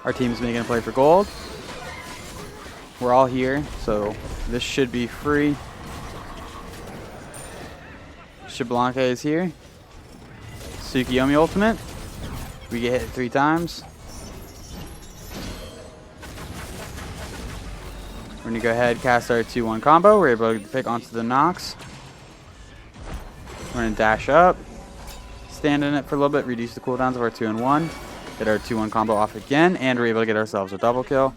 Our team's making a play for gold. We're all here, so this should be free. Shablanca is here. Tsukiyomi ultimate. We get hit 3 times. We're going to go ahead, cast our 2-1 combo. We're able to pick onto the Nox. We're going to dash up, stand in it for a little bit, reduce the cooldowns of our 2-1, get our 2-1 combo off again, and we're able to get ourselves a double kill.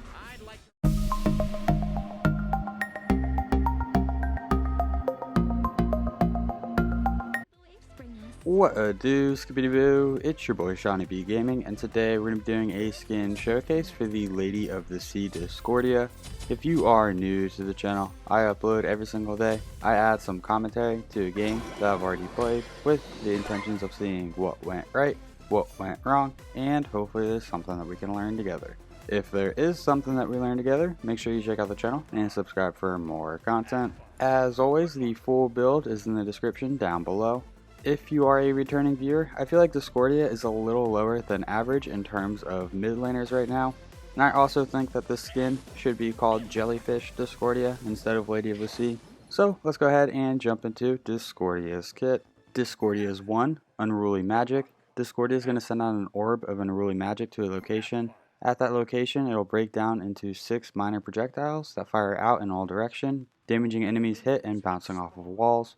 What a do, skibbity boo, it's your boy Shawnee B Gaming, and today we're going to be doing a skin showcase for the Lady of the Sea Discordia. If you are new to the channel, I upload every single day. I add some commentary to a game that I've already played with the intentions of seeing what went right, what went wrong, and hopefully there's something that we can learn together. If there is something that we learn together, make sure you check out the channel and subscribe for more content. As always, the full build is in the description down below. If you are a returning viewer, I feel like Discordia is a little lower than average in terms of mid laners right now. And I also think that this skin should be called Jellyfish Discordia instead of Lady of the Sea. So let's go ahead and jump into Discordia's kit. Discordia's 1, Unruly Magic. Discordia is going to send out an orb of Unruly Magic to a location. At that location, it will break down into 6 minor projectiles that fire out in all directions, damaging enemies hit and bouncing off of walls.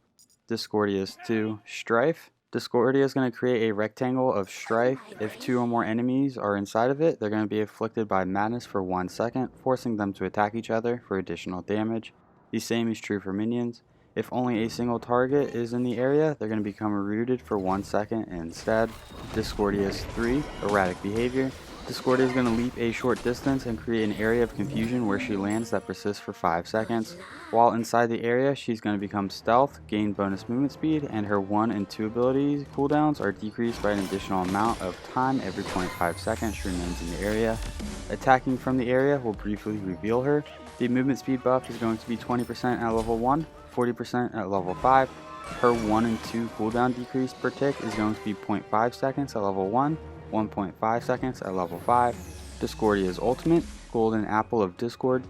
Discordia's 2, Strife. Discordia is going to create a rectangle of strife. If 2 or more enemies are inside of it, they're going to be afflicted by madness for 1 second, forcing them to attack each other for additional damage. The same is true for minions. If only a single target is in the area, they're going to become rooted for 1 second instead. Discordia's 3, Erratic Behavior. Discordia is going to leap a short distance and create an area of confusion where she lands that persists for 5 seconds. While inside the area, she's going to become stealth, gain bonus movement speed, and her 1 and 2 abilities cooldowns are decreased by an additional amount of time every 0.5 seconds she remains in the area. Attacking from the area will briefly reveal her. The movement speed buff is going to be 20% at level 1, 40% at level 5. Her 1 and 2 cooldown decrease per tick is going to be 0.5 seconds at level 1, 1.5 seconds at level 5. Discordia's ultimate, Golden Apple of Discord.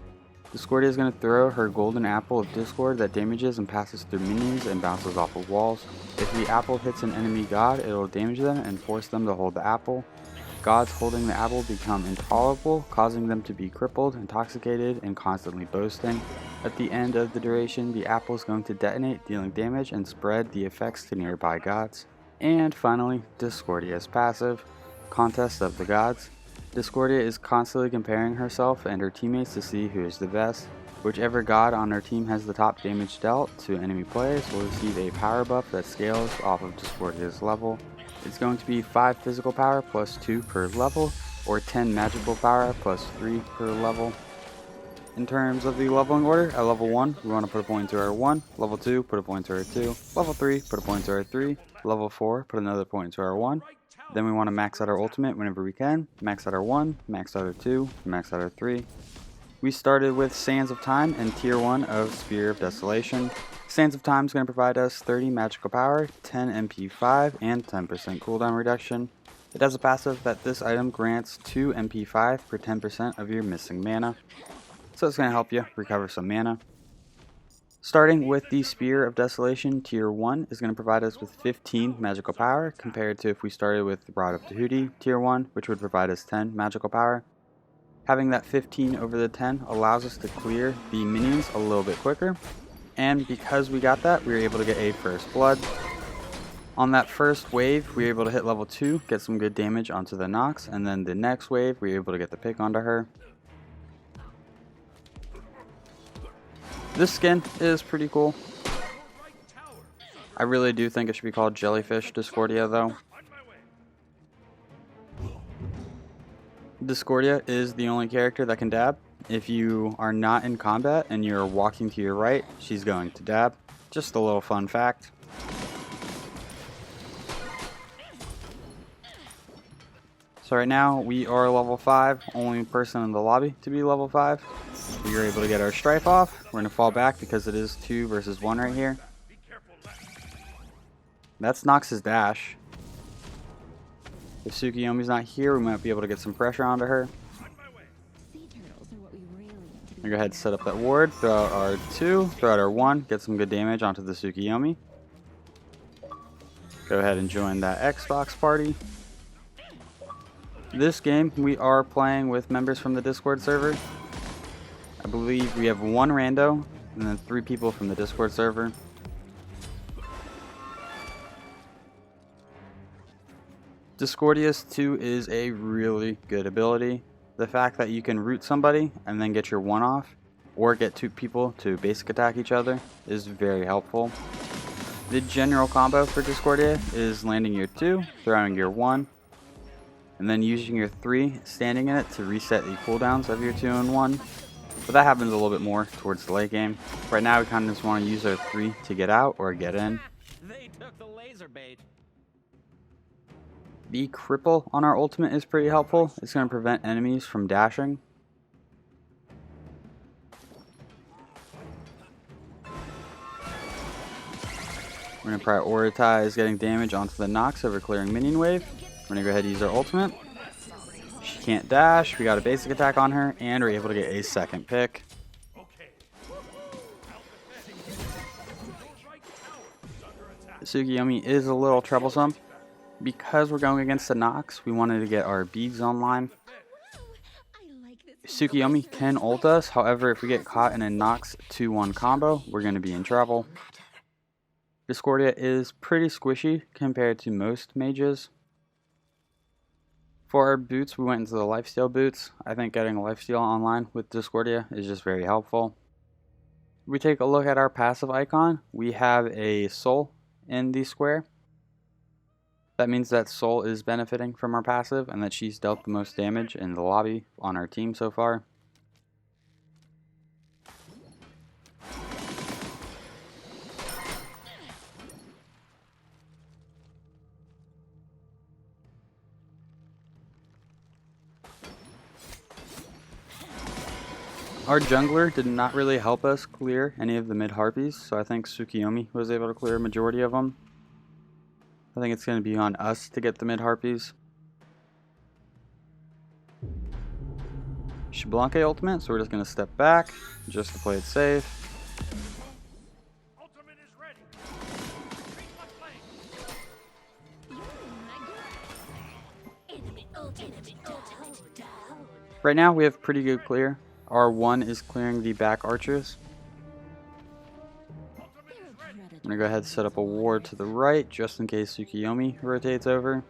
Discordia is going to throw her Golden Apple of Discord that damages and passes through minions and bounces off of walls. If the apple hits an enemy god, it will damage them and force them to hold the apple. Gods holding the apple become intolerable, causing them to be crippled, intoxicated, and constantly boasting. At the end of the duration, the apple is going to detonate, dealing damage and spread the effects to nearby gods. And finally, Discordia's passive, Contest of the Gods. Discordia is constantly comparing herself and her teammates to see who is the best. Whichever god on her team has the top damage dealt to enemy players will receive a power buff that scales off of Discordia's level. It's going to be 5 physical power plus 2 per level, or 10 magical power plus 3 per level. In terms of the leveling order, at level 1, we want to put a point to our 1, level 2, put a point to our 2, level 3, put a point to our 3, level 4, put another point to our 1. Then we want to max out our ultimate whenever we can, max out our 1, max out our 2, max out our 3. We started with Sands of Time and tier 1 of Spear of Desolation. Sands of Time is going to provide us 30 magical power, 10 MP5, and 10% cooldown reduction. It has a passive that this item grants 2 MP5 for 10% of your missing mana. So it's going to help you recover some mana. Starting with the Spear of Desolation, tier 1 is going to provide us with 15 magical power compared to if we started with Rod of Tahuti, tier 1, which would provide us 10 magical power. Having that 15 over the 10 allows us to clear the minions a little bit quicker, and because we got that, we were able to get a first blood. On that first wave, we were able to hit level 2, get some good damage onto the Nox, and then the next wave, we were able to get the pick onto her. This skin is pretty cool. I really do think it should be called Jellyfish Discordia though. Discordia is the only character that can dab. If you are not in combat and you're walking to your right, she's going to dab. Just a little fun fact. So right now we are level 5, only person in the lobby to be level 5. We are able to get our Strife off. We're going to fall back because it is 2 versus 1 right here. That's Nox's dash. If Tsukiyomi's not here, we might be able to get some pressure onto her. I'm gonna go ahead and set up that ward, throw out our 2, throw out our 1, get some good damage onto the Tsukiyomi. Go ahead and join that Xbox party. This game, we are playing with members from the Discord server. I believe we have 1 rando, and then 3 people from the Discord server. Discordia's 2 is a really good ability. The fact that you can root somebody and then get your 1 off, or get 2 people to basic attack each other, is very helpful. The general combo for Discordia is landing your 2, throwing your 1, and then using your 3, standing in it to reset the cooldowns of your 2 and 1. But that happens a little bit more towards the late game. Right now we kind of just want to use our 3 to get out or get in. They took the laser bait. The cripple on our ultimate is pretty helpful. It's going to prevent enemies from dashing. We're going to prioritize getting damage onto the Nox over clearing minion wave. We're going to go ahead and use our ultimate. She can't dash. We got a basic attack on her, and we're able to get a second pick. Tsukiyomi is a little troublesome. Because we're going against the Nox, we wanted to get our beads online. Tsukiyomi can ult us, however, if we get caught in a Nox 2-1 combo, we're going to be in trouble. Discordia is pretty squishy compared to most mages. For our boots, we went into the lifesteal boots. I think getting a lifesteal online with Discordia is just very helpful. If we take a look at our passive icon, we have a soul in the square. That means that Soul is benefiting from our passive and that she's dealt the most damage in the lobby on our team so far. Our jungler did not really help us clear any of the mid harpies, so I think Tsukiyomi was able to clear a majority of them. I think it's going to be on us to get the mid harpies. Xbalanque ultimate, so we're just going to step back just to play it safe. Ultimate is ready. Right now we have pretty good clear. Our 1 is clearing the back archers. I'm going to go ahead and set up a ward to the right just in case Tsukiyomi rotates over.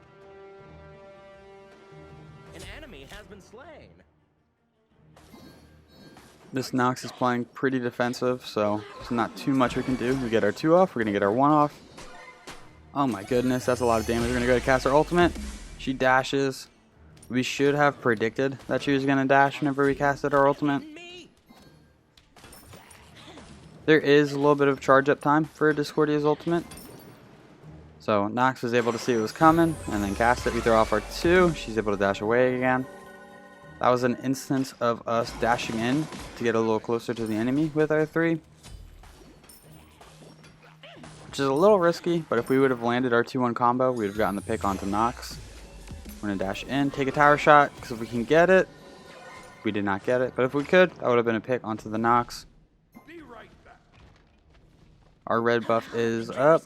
An enemy has been slain. This Nox is playing pretty defensive, so there's not too much we can do. We get our 2 off, we're going to get our 1 off. Oh my goodness, that's a lot of damage. We're going to go to cast our ultimate. She dashes. We should have predicted that she was going to dash whenever we casted our ultimate. There is a little bit of charge up time for Discordia's ultimate. So Nox was able to see it was coming and then cast it. We throw off our 2. She's able to dash away again. That was an instance of us dashing in to get a little closer to the enemy with our 3. Which is a little risky, but if we would have landed our 2-1 combo, we would have gotten the pick onto Nox. We're going to dash in, take a tower shot, because if we can get it, we did not get it. But if we could, that would have been a pick onto the Nox. Our red buff is up.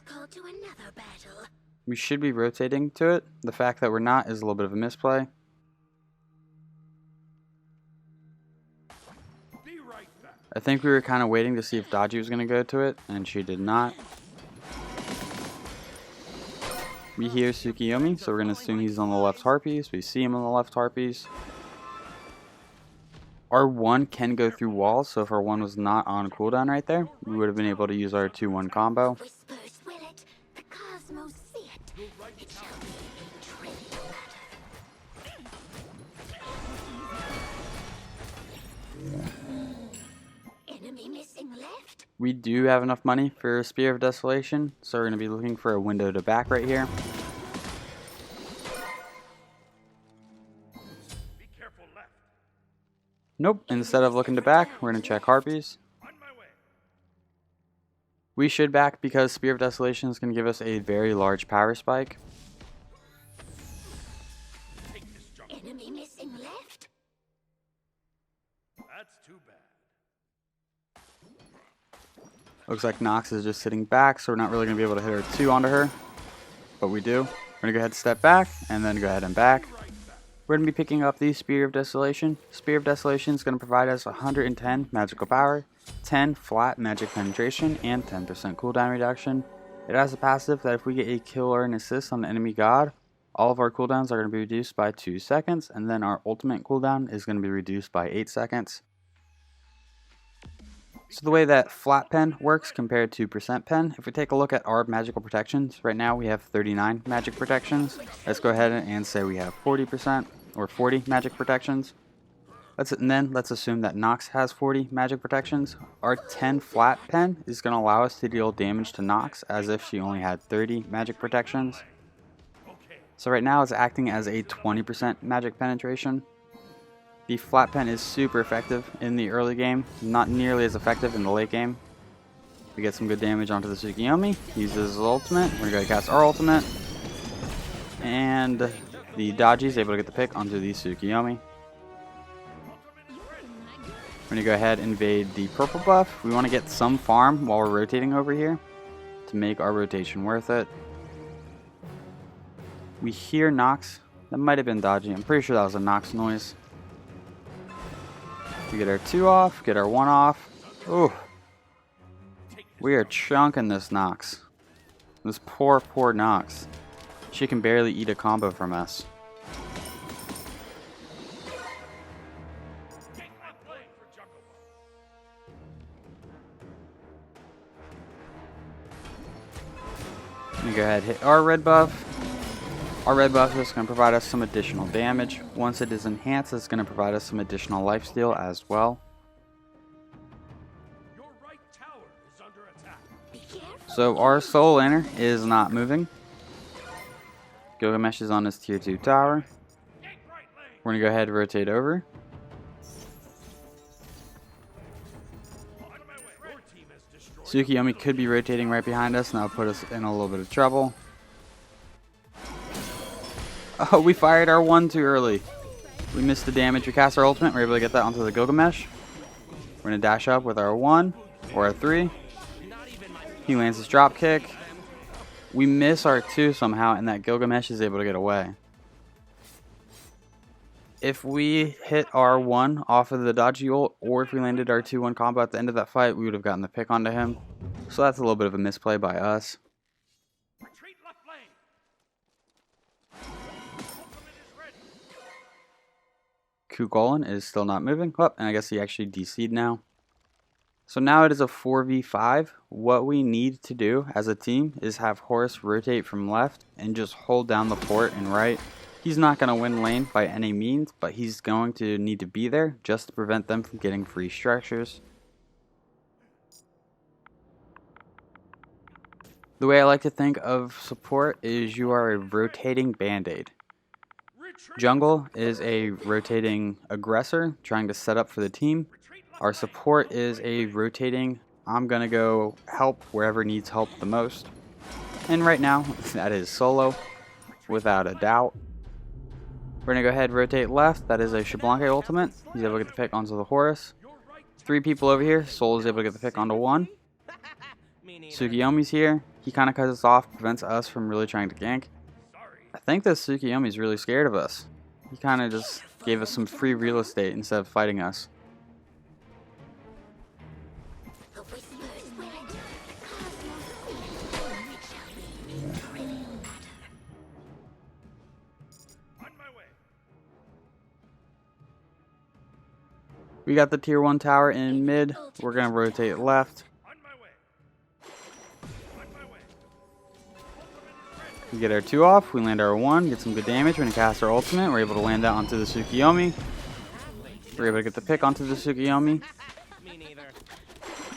We should be rotating to it. The fact that we're not is a little bit of a misplay. I think we were kind of waiting to see if Dodgy was going to go to it, and she did not. We hear Tsukiyomi, so we're going to assume he's on the left harpies. We see him on the left harpies. Our 1 can go through walls, so if our 1 was not on cooldown right there, we would have been able to use our 2-1 combo. We do have enough money for Spear of Desolation, so we're going to be looking for a window to back right here. Nope, instead of looking to back, we're going to check harpies. We should back because Spear of Desolation is going to give us a very large power spike. Enemy missing left. That's too bad. Looks like Nox is just sitting back, so we're not really going to be able to hit our 2 onto her. But we do. We're going to go ahead and step back, and then go ahead and back. We're going to be picking up the Spear of Desolation. Spear of Desolation is going to provide us 110 magical power, 10 flat magic penetration, and 10% cooldown reduction. It has a passive that if we get a kill or an assist on the enemy god, all of our cooldowns are going to be reduced by 2 seconds, and then our ultimate cooldown is going to be reduced by 8 seconds. So the way that flat pen works compared to percent pen, if we take a look at our magical protections, right now we have 39 magic protections. Let's go ahead and say we have 40% or 40 magic protections. Let's assume that Nox has 40 magic protections. Our 10 flat pen is going to allow us to deal damage to Nox as if she only had 30 magic protections. So right now it's acting as a 20% magic penetration. The flat pen is super effective in the early game, not nearly as effective in the late game. We get some good damage onto the Tsukiyomi. He uses his ultimate. We're going to cast our ultimate. And the Daji is able to get the pick onto the Tsukiyomi. We're going to go ahead and invade the purple buff. We want to get some farm while we're rotating over here to make our rotation worth it. We hear Nox. That might have been Daji. I'm pretty sure that was a Nox noise. We get our 2 off, get our 1 off. Ooh. We are chunking this Nox. This poor Nox. She can barely eat a combo from us. Let me go ahead and hit our red buff. Our red buff is going to provide us some additional damage. Once it is enhanced, it's going to provide us some additional lifesteal as well. Your right tower is under attack. So our Soul Lantern is not moving. Gilgamesh is on his tier 2 tower. We're going to go ahead and rotate over. Tsukiyomi could be rotating right behind us, and that'll put us in a little bit of trouble. Oh, we fired our 1 too early. We missed the damage. We cast our ultimate. We're able to get that onto the Gilgamesh. We're going to dash up with our 1 or our 3. He lands his drop kick. We miss our 2 somehow, and that Gilgamesh is able to get away. If we hit our 1 off of the Daji ult, or if we landed our 2-1 combo at the end of that fight, we would have gotten the pick onto him. So that's a little bit of a misplay by us. Retreat left lane. Kugolan is still not moving. Oh, and I guess he actually DC'd now. So now it is a 4v5. What we need to do as a team is have Horus rotate from left and just hold down the fort and right. He's not going to win lane by any means, but he's going to need to be there just to prevent them from getting free structures. The way I like to think of support is you are a rotating band-aid. Jungle is a rotating aggressor trying to set up for the team. Our support is a rotating, I'm going to go help wherever needs help the most. And right now, that is Solo, without a doubt. We're going to go ahead and rotate left. That is a Xbalanque ultimate. He's able to get the pick onto the Horus. 3 people over here. Soul is able to get the pick onto 1. Tsukiyomi's here. He kind of cuts us off, prevents us from really trying to gank. I think that Tsukiyomi's really scared of us. He kind of just gave us some free real estate instead of fighting us. We got the tier 1 tower in mid. We're going to rotate left. We get our 2 off. We land our 1. Get some good damage. We're going to cast our ultimate. We're able to land that onto the Tsukiyomi. We're able to get the pick onto the Tsukiyomi.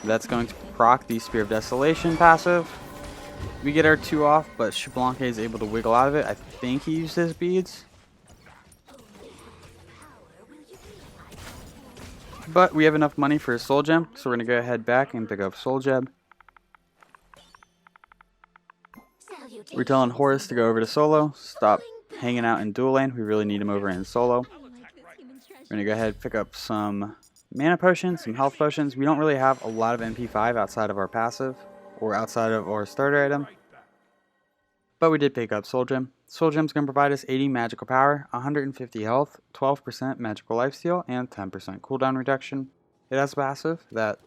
That's going to proc the Spear of Desolation passive. We get our 2 off, but Xbalanque is able to wiggle out of it. I think he used his beads. But we have enough money for a Soul Gem, so we're going to go ahead back and pick up Soul Gem. We're telling Horus to go over to solo. Stop hanging out in dual lane. We really need him over in solo. We're going to go ahead and pick up some mana potions, some health potions. We don't really have a lot of MP5 outside of our passive or outside of our starter item. But we did pick up Soul Gem. Soul Gem's going to provide us 80 magical power, 150 health, 12% magical lifesteal, and 10% cooldown reduction. It has a passive that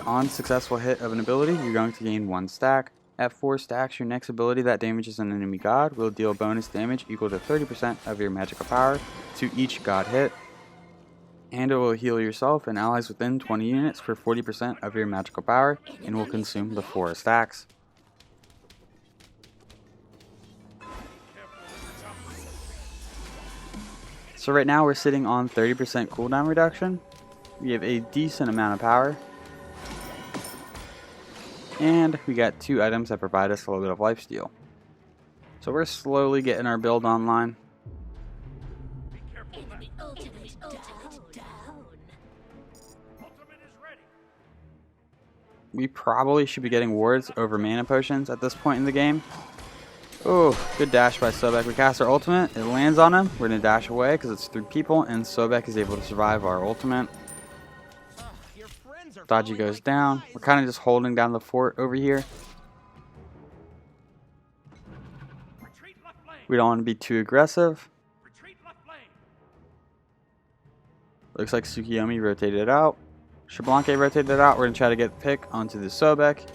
on successful hit of an ability, you're going to gain 1 stack. At 4 stacks, your next ability that damages an enemy god will deal bonus damage equal to 30% of your magical power to each god hit. And it will heal yourself and allies within 20 units for 40% of your magical power and will consume the 4 stacks. So right now we're sitting on 30% cooldown reduction. We have a decent amount of power. And we got 2 items that provide us a little bit of lifesteal. So we're slowly getting our build online. We probably should be getting wards over mana potions at this point in the game. Oh, good dash by Sobek. We cast our ultimate. It lands on him. We're going to dash away because it's 3 people, and Sobek is able to survive our ultimate. Dodgy goes down. We're kind of just holding down the fort over here. We don't want to be too aggressive. Looks like Tsukiyomi rotated it out. Shablanke rotated it out. We're going to try to get the pick onto the Sobek.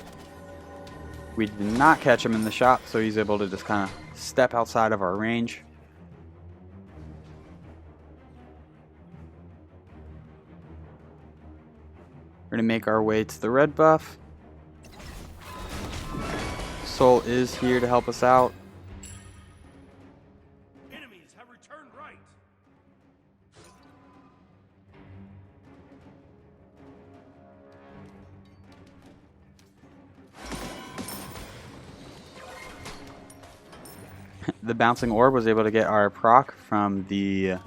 We did not catch him in the shot, so he's able to just kind of step outside of our range. We're going to make our way to the red buff. Soul is here to help us out. Enemies have returned right. The bouncing orb was able to get our proc from the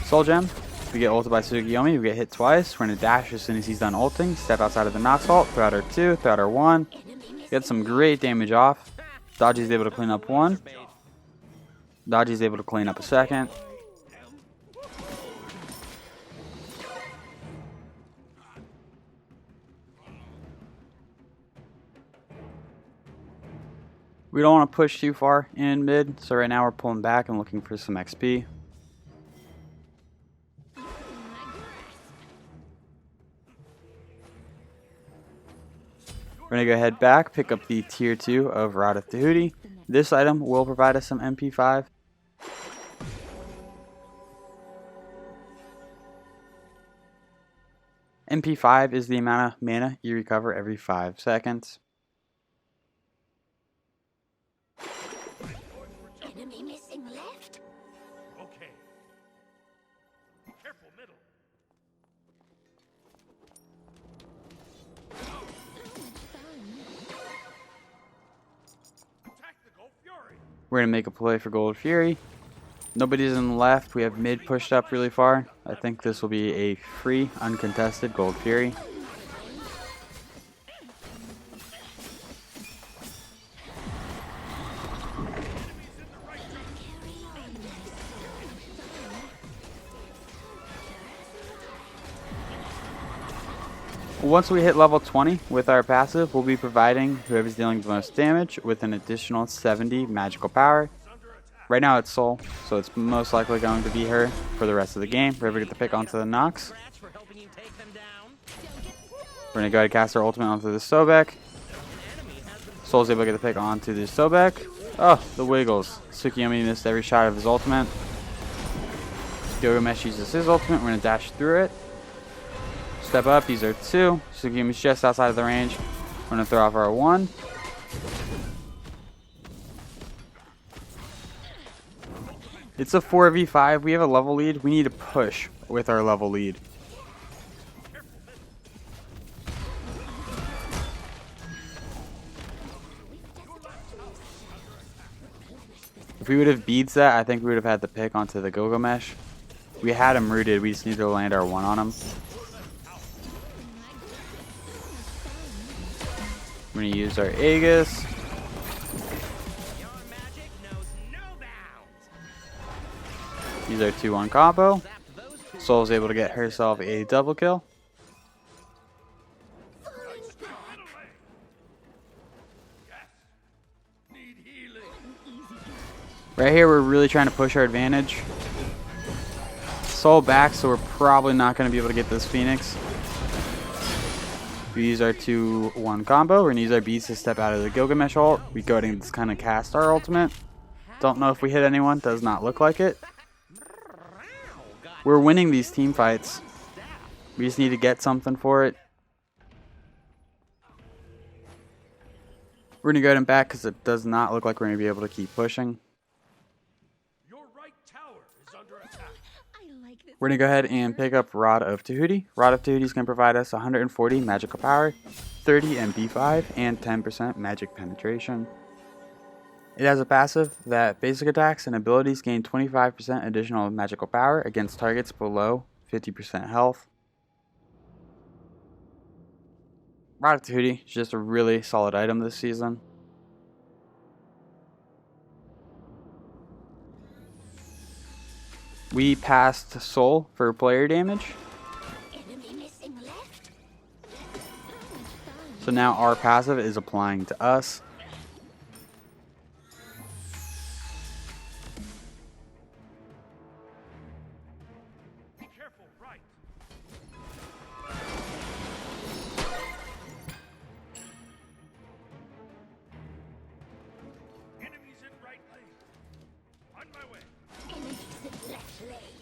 Soul Gem. We get ulted by Tsukiyomi, we get hit twice. We're going to dash as soon as he's done ulting. Step outside of the Nox ult, throw out our 2, throw out our 1. Get some great damage off. Dodgy's able to clean up 1. Dodgy's able to clean up a 2nd. We don't want to push too far in mid, so right now we're pulling back and looking for some XP. We're going to go ahead back, pick up the tier 2 of Rod of Tahuti. This item will provide us some MP5. MP5 is the amount of mana you recover every 5 seconds. Enemy missing left. Okay. Careful middle. Attack the Gold Fury. We're going to make a play for Gold Fury. Nobody's in the left. We have mid pushed up really far. I think this will be a free, uncontested Gold Fury. Once we hit level 20 with our passive, we'll be providing whoever's dealing the most damage with an additional 70 magical power. Right now it's Soul, so it's most likely going to be her for the rest of the game. We're able to get the pick onto the Nox. We're going to go ahead and cast our ultimate onto the Sobek. Soul's able to get the pick onto the Sobek. Oh, the Wiggles. Tsukiyomi missed every shot of his ultimate. Gilgamesh uses his ultimate. We're going to dash through it. Step up, these are 2. Tsukiyomi's just outside of the range. We're going to throw off our 1. It's a 4v5. We have a level lead. We need to push with our level lead. If we would have beads that, I think we would have had the pick onto the Gilgamesh. We had him rooted. We just need to land our 1 on him. We're going to use our Aegis. Use our 2-1 combo. Soul's able to get herself a double kill. Need healing. Right here, we're really trying to push our advantage. Soul back, so we're probably not going to be able to get this Phoenix. We use our 2-1 combo. We're going to use our beads to step out of the Gilgamesh ult. We go ahead and just kind of cast our ultimate. Don't know if we hit anyone. Does not look like it. We're winning these team fights. We just need to get something for it. We're going to go ahead and back because it does not look like we're going to be able to keep pushing. Your right tower is under attack. I like this. We're going to go ahead and pick up Rod of Tahuti. Rod of Tahuti is going to provide us 140 magical power, 30 MP5, and 10% magic penetration. It has a passive that basic attacks and abilities gain 25% additional magical power against targets below 50% health. Rod of Tahuti is just a really solid item this season. We passed Soul for player damage. Enemy missing left. So now our passive is applying to us. Be careful, right. Enemies in right lane. On my way. Enemies in left lane.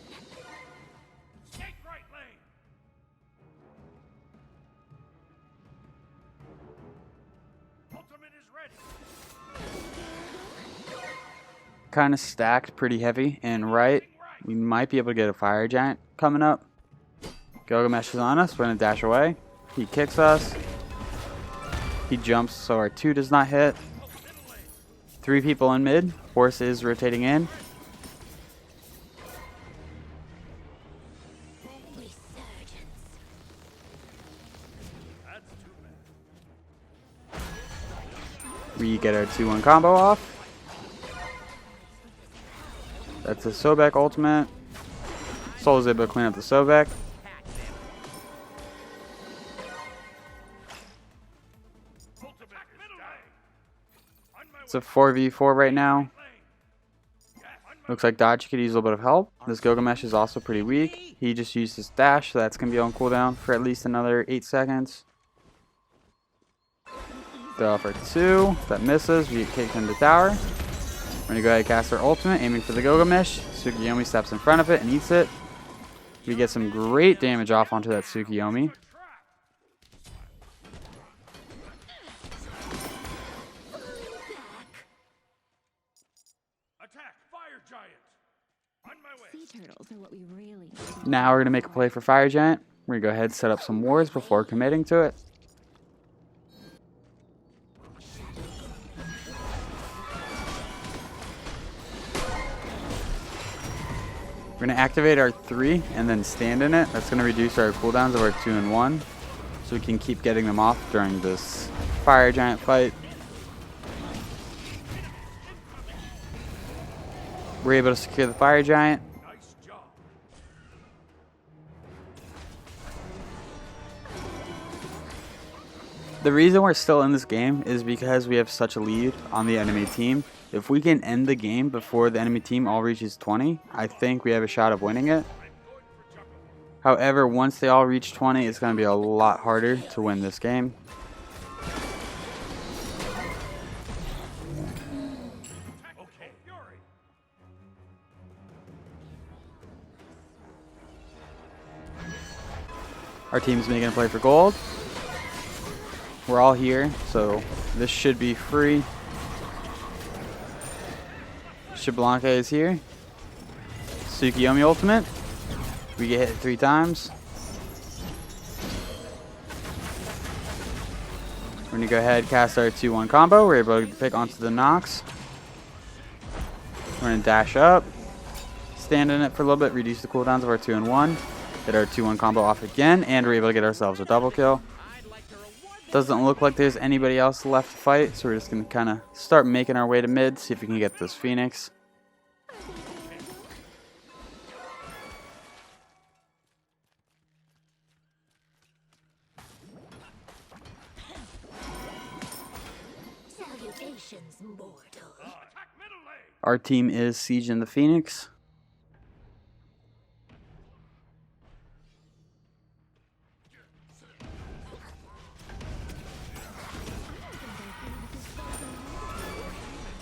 Take right lane. Ultimate is ready. Kind of stacked pretty heavy and right. We might be able to get a fire giant coming up. Gilgamesh is on us. We're going to dash away. He kicks us. He jumps so our 2 does not hit. 3 people in mid. Horse is rotating in. Resurgence. That's too bad. We get our 2-1 combo off. That's a Sobek ultimate. Soul is able to clean up the Sobek. Ultimate is down. On my It's a 4v4 right now. lane. Yes. On my Looks like Dodge could use a little bit of help. This Gilgamesh is also pretty weak. He just used his dash, so that's going to be on cooldown for at least another 8 seconds. Throw off our 2. That misses. We get kicked into tower. We're going to go ahead and cast our ultimate, aiming for the Gilgamesh. Tsukiyomi steps in front of it and eats it. We get some great damage off onto that Tsukiyomi. trap. Attack fire giant. On my way. Sea turtles are what we really need. Now we're going to make a play for Fire Giant. We're going to go ahead and set up some wards before committing to it. We're going to activate our 3 and then stand in it. That's going to reduce our cooldowns of our 2 and 1. So we can keep getting them off during this Fire Giant fight. We're able to secure the Fire Giant. Nice job. The reason we're still in this game is because we have such a lead on the enemy team. If we can end the game before the enemy team all reaches 20, I think we have a shot of winning it. However, once they all reach 20, it's going to be a lot harder to win this game. Okay, Fury. Our team's making a play for gold. We're all here, so this should be free. Shablanca is here. Tsukiyomi ultimate. We get hit 3 times. We're going to go ahead and cast our 2-1 combo. We're able to pick onto the Nox. We're going to dash up. Stand in it for a little bit. Reduce the cooldowns of our 2 and 1. Get our 2-1 combo off again. And we're able to get ourselves a double kill. Doesn't look like there's anybody else left to fight. So we're just going to kind of start making our way to mid. See if we can get this Phoenix. Patience, mortal. Attack middle lane. Our team is sieging the Phoenix.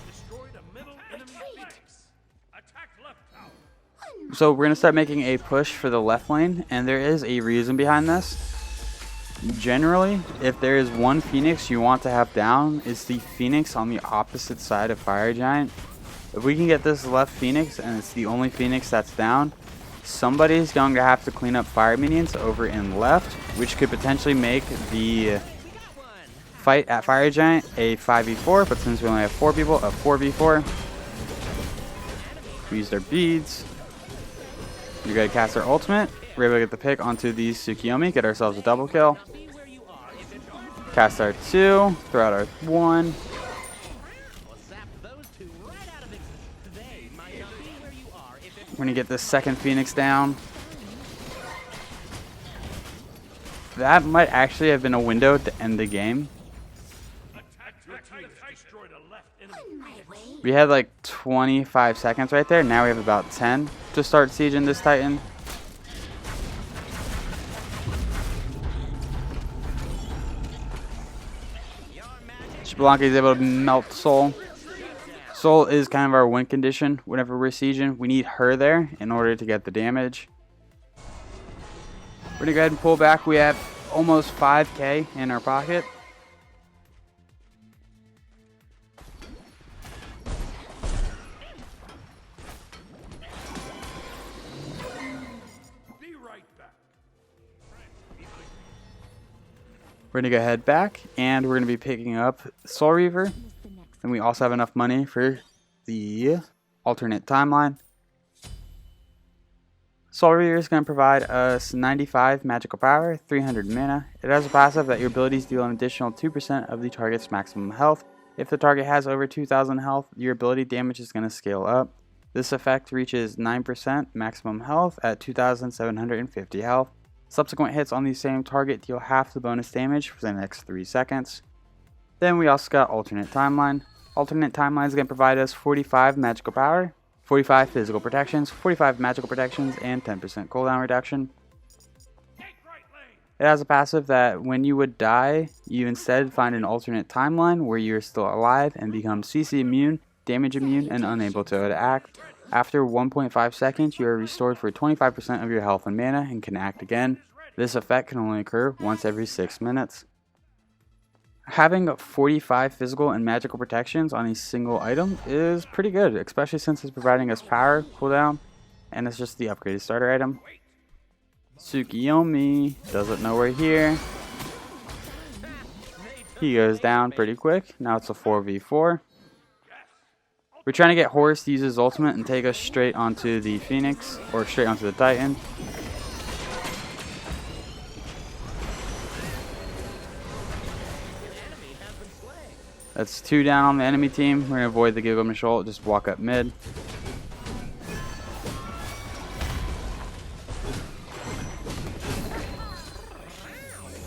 Destroy the middle enemy flanks. Attack left tower. So we're going to start making a push for the left lane, and there is a reason behind this. Generally, if there is one Phoenix you want to have down, it's the Phoenix on the opposite side of Fire Giant. If we can get this left Phoenix, and it's the only Phoenix that's down, somebody's going to have to clean up fire minions over in left, which could potentially make the fight at Fire Giant a 5v4, but since we only have 4 people, a 4v4. We used our beads. We're going to cast our ultimate. We're able to get the pick onto the Tsukiyomi, get ourselves a double kill. Cast our 2, throw out our 1. We're going to get this second Phoenix down. That might actually have been a window to end the game. Destroy the left enemy. On my way. We had like 25 seconds right there. Now we have about 10 to start sieging this Titan. Spelunky is able to melt Soul. Soul is kind of our win condition whenever we're sieging. We need her there in order to get the damage. We're going to go ahead and pull back. We have almost 5k in our pocket. Be right back. We're going to go head back, and we're going to be picking up Soul Reaver. And we also have enough money for the alternate timeline. Soul Reaver is going to provide us 95 magical power, 300 mana. It has a passive that your abilities deal an additional 2% of the target's maximum health. If the target has over 2,000 health, your ability damage is going to scale up. This effect reaches 9% maximum health at 2,750 health. Subsequent hits on the same target deal half the bonus damage for the next 3 seconds. Then we also got Alternate Timeline. Alternate Timeline is going to provide us 45 magical power, 45 physical protections, 45 magical protections, and 10% cooldown reduction. Take right lane. It has a passive that when you would die, you instead find an alternate timeline where you're still alive and become CC immune, damage immune, and unable to act. After 1.5 seconds, you are restored for 25% of your health and mana and can act again. This effect can only occur once every 6 minutes. Having 45 physical and magical protections on a single item is pretty good, especially since it's providing us power, cooldown, and it's just the upgraded starter item. Tsukiyomi doesn't know we're here. He goes down pretty quick. Now it's a 4v4. We're trying to get Horus to use his ultimate and take us straight onto the Phoenix, or straight onto the Titan. That's 2 down on the enemy team. We're going to avoid the Gilgamesh ult, just walk up mid.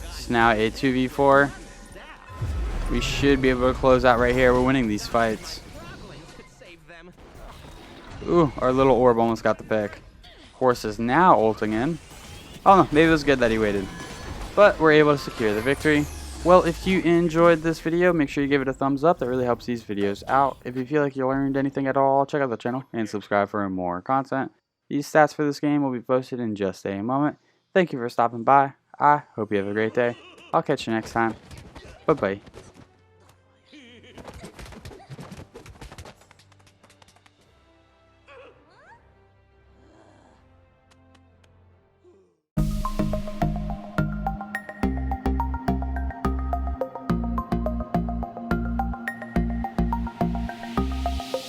It's now a 2v4. We should be able to close out right here. We're winning these fights. Ooh, our little orb almost got the pick. Horse is now ulting in. Oh no, maybe it was good that he waited. But we're able to secure the victory. Well, if you enjoyed this video, make sure you give it a thumbs up. That really helps these videos out. If you feel like you learned anything at all, check out the channel and subscribe for more content. These stats for this game will be posted in just a moment. Thank you for stopping by. I hope you have a great day. I'll catch you next time. Bye-bye.